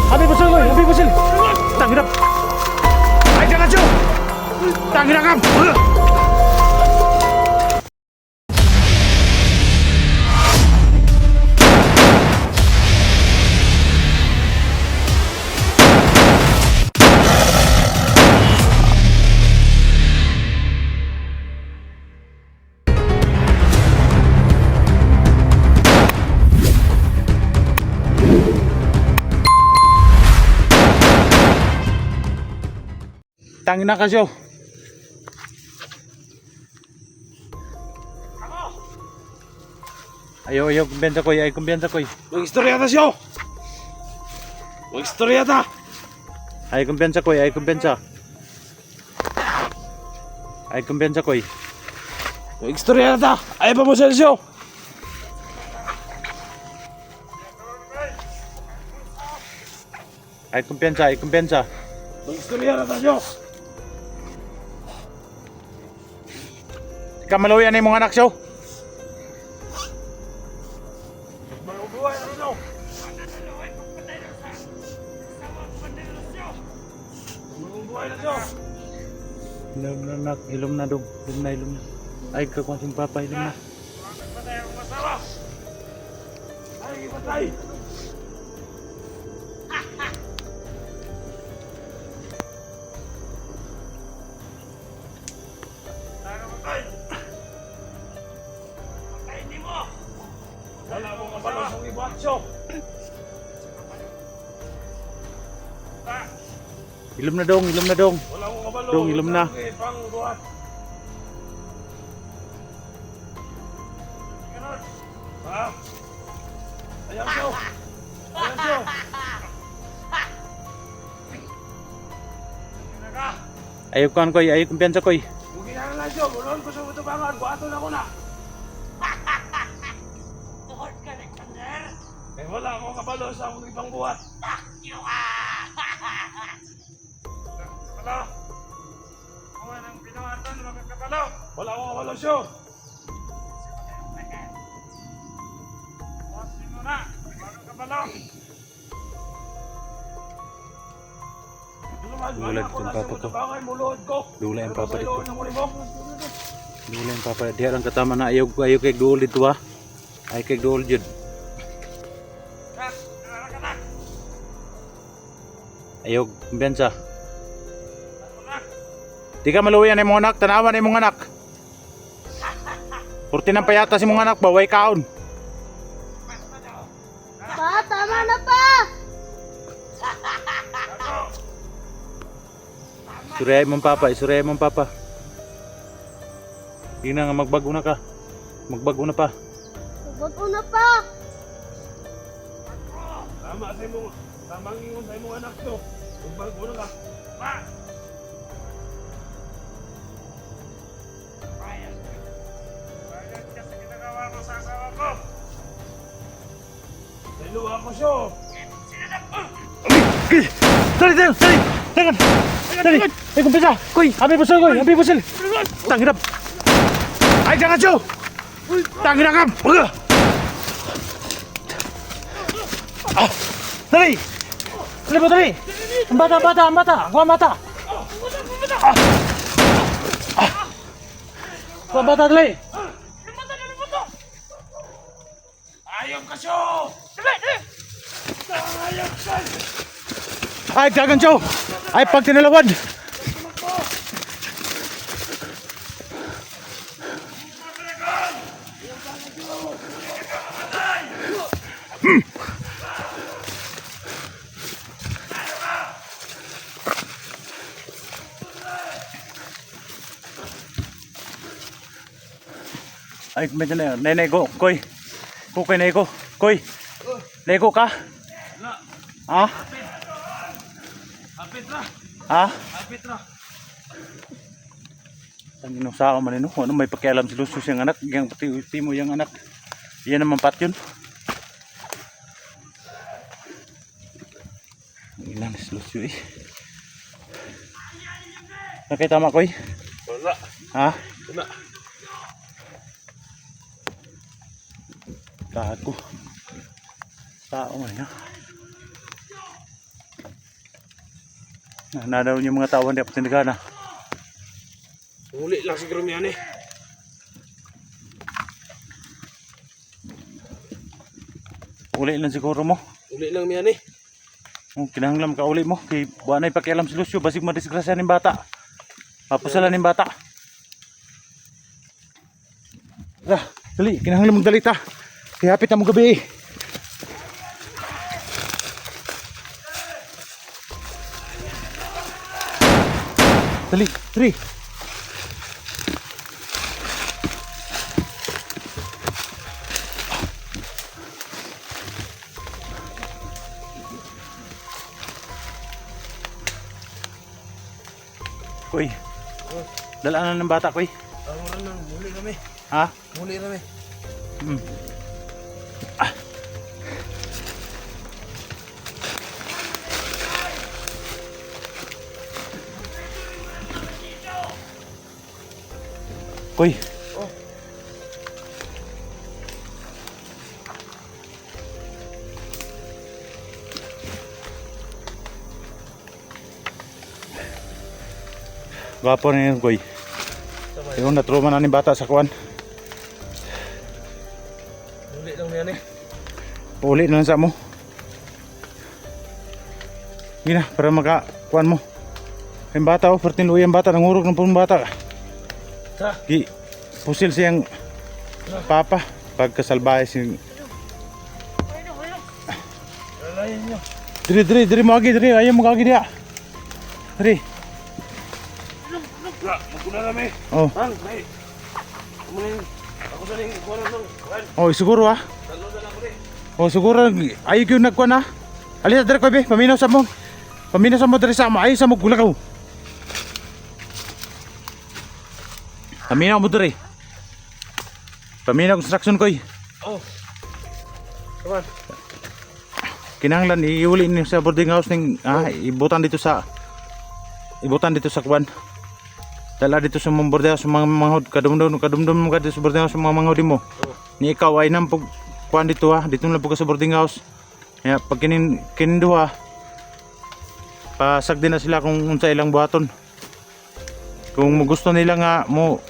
Habis bersil. Tangin up. Ay, jangan cu. Tangin up. Tangin na kasyo. Ayaw, kumbiyansa ko. Mag-istorya ta siyo. Mag-istorya ta. Ay, kumbiyansa ko. Mag-istorya ta. Ay pa mo siyo. Ay, kumbiyansa. Mag-istorya ta siyo. Kamaluyan ni mong anak siyo. Malubuhay na siyo. Malubuhay na siyo. Ilom na dong. Ay, kakwasing papa, ilom na. Patay ang masawa. Ay, patay. Wala mo kabalo mong ibuaksyo. Ilom na dong. Wala mo kabalo. Dong, ilom na. Pang buhat. Ha? Ayan siyo. Ayaw kumbiyansa ko. Huwag na lang siyo. Bulon ko sa utubangan. Buhaton ako na. Eh wala akong kabalo sa akong ibang buhat. Kabalo? Kung anong pinuhatan, magkakabalo. Wala akong kabalo siyo. Buhatin mo na. Magkakabalo. Lulad yung papa ko. Lula yung papa dito. Lula yung papa. Diya lang katama na ayaw kay duol dito ha. Ay kay duol dyan. Ayaw kumbiyansa. Di ka maluyan yung mga anak. Tanawan yung mga anak. Purti ng payata si mga anak. Baway kaon. Pa, tama na pa! Suryahin mong papa. Hindi na nga magbago na ka. Magbago na pa. Bago na pa! Tama sa imong, tamang ingon sa imong anak to. Magbago na ka. Ma! Bayad ka sa ginagawa mo sa asawa ko. Dalo ako siyo. Dali! Ay kumbiyansa! Habis bersil! Tangin up! Ay jangan cu! Tangin up! Dali! Dali! Ang bata! Gua mata! Gua mata dali! Ayaw ka siyo. Ayaw ka. Ay jangan cu! Ay pag tinalawad! Ay, medyo na yun. Nay, go. Koy. Kukay na ko. Koy. Nego ka? Ha? Apit ra. Ha? Apit ra. Ang inusa ko man ino. Ano may pakialam si Lucius yung anak. Yung pati mo yung anak. Yan naman pat yun. Ilan si Lucius eh. Nakita mo Koy? Wala. Ha? Wala. Gago. Tao man yun. Na daw yung mga tao hindi patindigan na. Uli lang siguro yan eh. Uli lang siguro mo. Uli lang yan eh. Kung kinahanglan ka uli mo, kay buwan ay pakialam si Lucio, basig madisgrasya ng bata. Mapusalan ng bata. Dali, kinahanglan magdali ta. Kaya hapit na mo gabi eh. Dali, dali. Koy, dalaan na ng bata, Koy. Tanguran lang, muli kami. Ha? Muli kami. Hmm. Koy. Oh. Gwapo na yun, Koy. Yung natruma na ni bata sa kuwan. Muli lang yan eh. Uli na lang sa mo. Gina, para makakuan mo. Yung bata, oh, 14 luwi ang bata. Nangurog ng pong bata. Ha? Gi, pusil siyang papa. Pagkasalbahe siyang... Lalayan nyo. Diri mo agi, diri. Ayaw mo agi diya. Diri. Magkuna kami. Oh. Bang, may. Ako sa ning kuwan ng kuwan. Oh, siguro ah. Dalo na lang ko rin. Oh, siguro ayaw yung nagkuan ah. Alisa, diri ko be. Paminaw sa mo. Paminaw sa mo diri sa mo. Ayaw sa mo gulakaw. Paminaw mo diri. Paminaw construction koy. Oh. Come on. Kinahanglan iuli niyo sa boarding house ning ibutan dito sa kuan. Dala dito sa mga boarding house, sa mga manghod kadumdum mo ka dito sa boarding house sa mga manghod mo. Ni ikaw ay nang kuan dito ha, dito na po ka sa boarding house. Kaya pag kininduha pasag din na sila kung unsa ilang buhaton. Kung gusto nila nga mo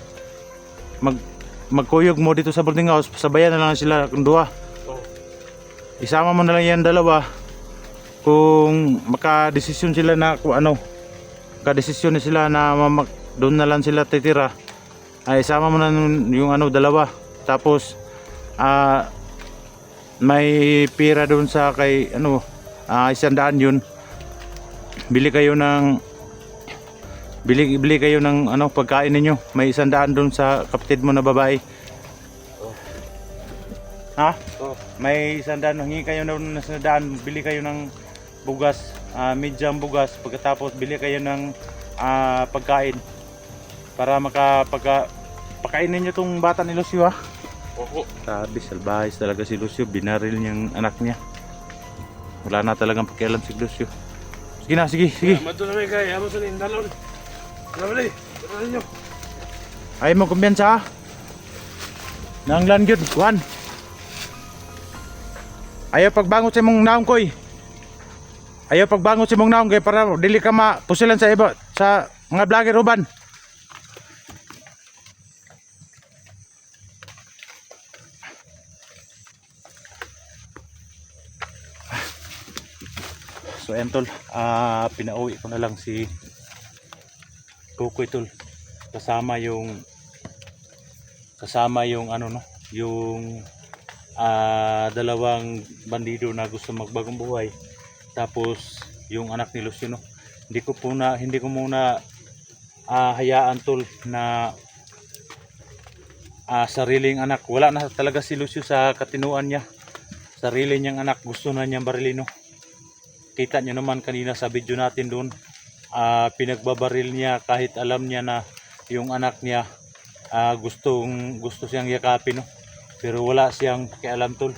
magkuyog mo dito sa boarding house, sabayan na lang sila kung duha. Isama mo na lang yan dalawa kung makadesisyon sila na kung ano, makadesisyon na sila na doon na lang sila titira, ay isama mo na yung ano dalawa. Tapos may pira doon sa kay ano 100 yun. Bili kayo ng ano pagkain ninyo. May 100 doon sa kapatid mo na babae. Ha? Oh. May 100, hingi kayo ng 100, bili kayo ng bugas, medium bugas. Pagkatapos bili kayo ng pagkain para pakainin ninyo tong bata ni Lucio ha. Opo. Sabi, salbahis talaga si Lucio, binaril niyang anak niya. Wala na talagang pakialam si Lucio. Sige na, sige. Mato na may kaya, amo sa ning dalon. Nabali, dalayan nyo. Ay mo kumpiyansa ha. Nanglan gyud, Juan. Ayaw pagbangot sa imong naong koy. Ayaw pagbangot sa imong naong kay para dili ka mapusilan sa iba sa mga vlogger uban. So ayan tol, pinauwi ko na lang si Kukoy tol. Kasama yung ano no, yung dalawang bandido na gusto magbagong buhay. Tapos yung anak ni Lucio no. Hindi ko muna hayaan tol na sariling anak. Wala na talaga si Lucio sa katinuan niya. Sarili niyang anak gusto na niyang barilin no. Kita niyo naman kanina sa video natin doon, pinagbabaril niya kahit alam niya na yung anak niya gusto siyang yakapin no. Pero wala siyang pakialam tol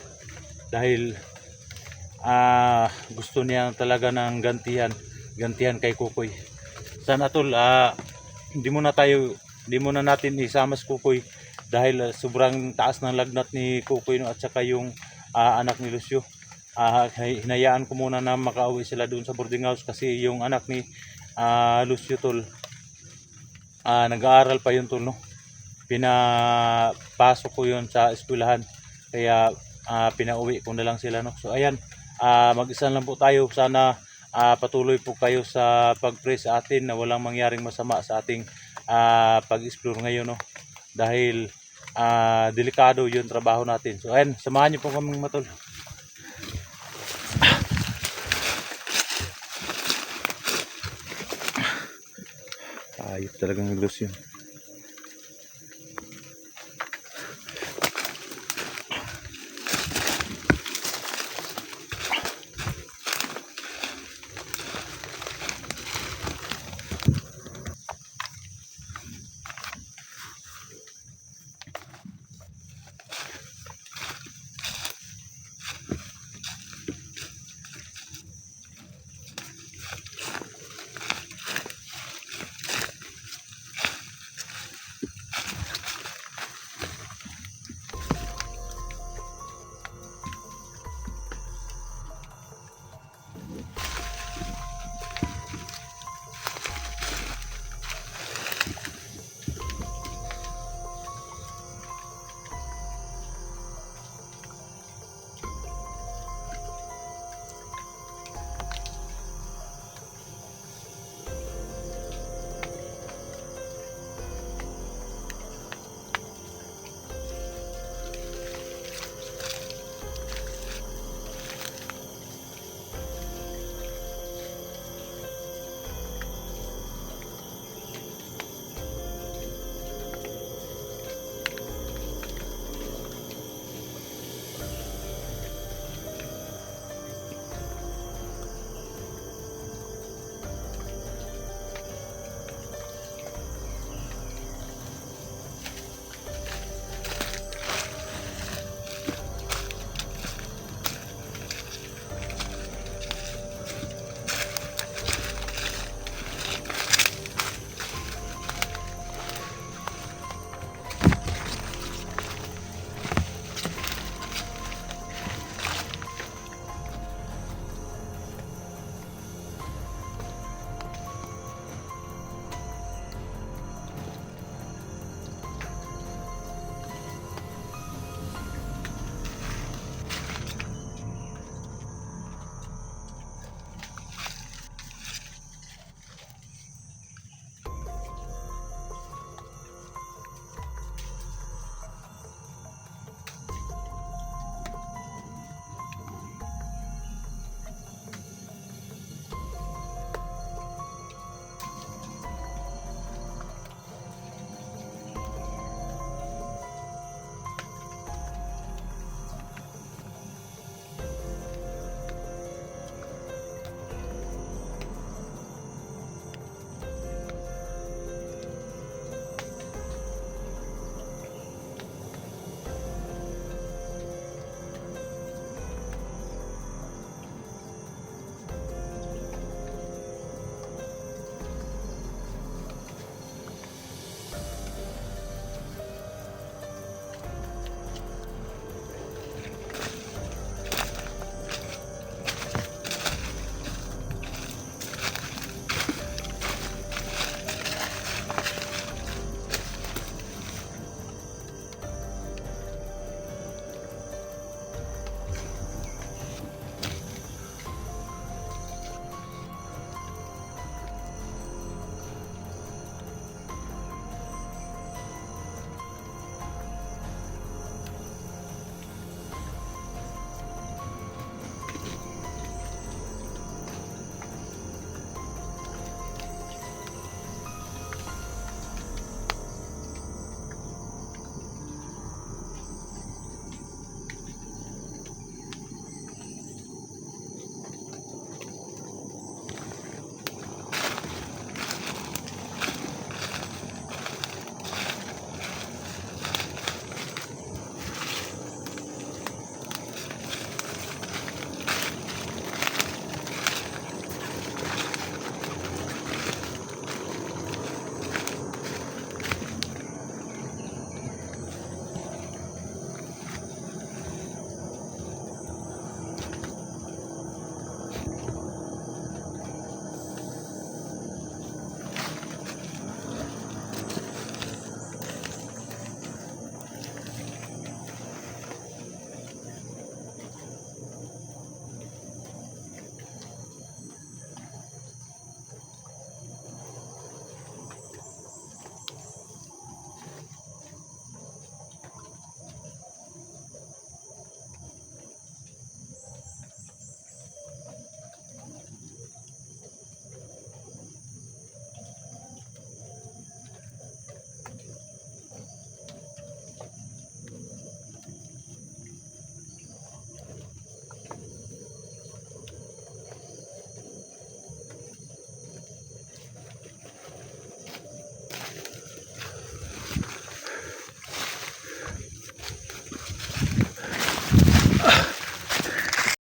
dahil gusto niya talaga ng gantihan kay Kukoy. Sana tol hindi mo na natin isama si Kukoy dahil sobrang taas ng lagnat ni Kukoy no, at saka yung anak ni Lucio. Hinayaan ko muna na makauwi sila doon sa boarding house kasi yung anak ni Lucio tol. Nag-aaral pa yun tol, no? Pinapasok ko yun sa eskwelahan. Kaya pinauwi ko na lang sila, no? So ayan, mag-isa lang po tayo. Sana patuloy po kayo sa pag-pray sa atin na walang mangyaring masama sa ating pag-explore ngayon, no? Dahil delikado yung trabaho natin. So ayan, samahan niyo po kami matol. Ayop talagang Lucio.